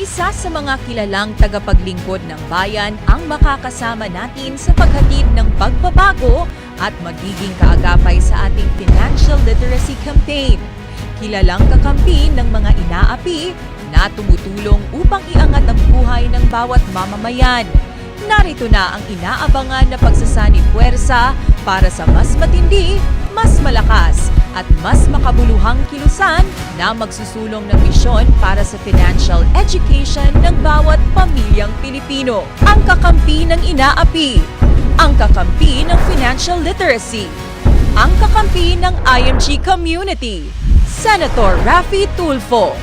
Isa sa mga kilalang tagapaglingkod ng bayan ang makakasama natin sa paghatid ng pagbabago at magiging kaagapay sa ating financial literacy campaign. Kilalang kakampi ng mga inaapi na tumutulong upang iangat ang buhay ng bawat mamamayan. Narito na ang inaabangan na pagsasanib puwersa para sa mas matindi, mas malakas at mas makabuluhang kilusan na magsusulong ng misyon para sa financial education ng bawat pamilyang Pilipino. Ang kakampi ng inaapi, ang kakampi ng financial literacy, ang kakampi ng IMG community, Senator Raffy Tulfo.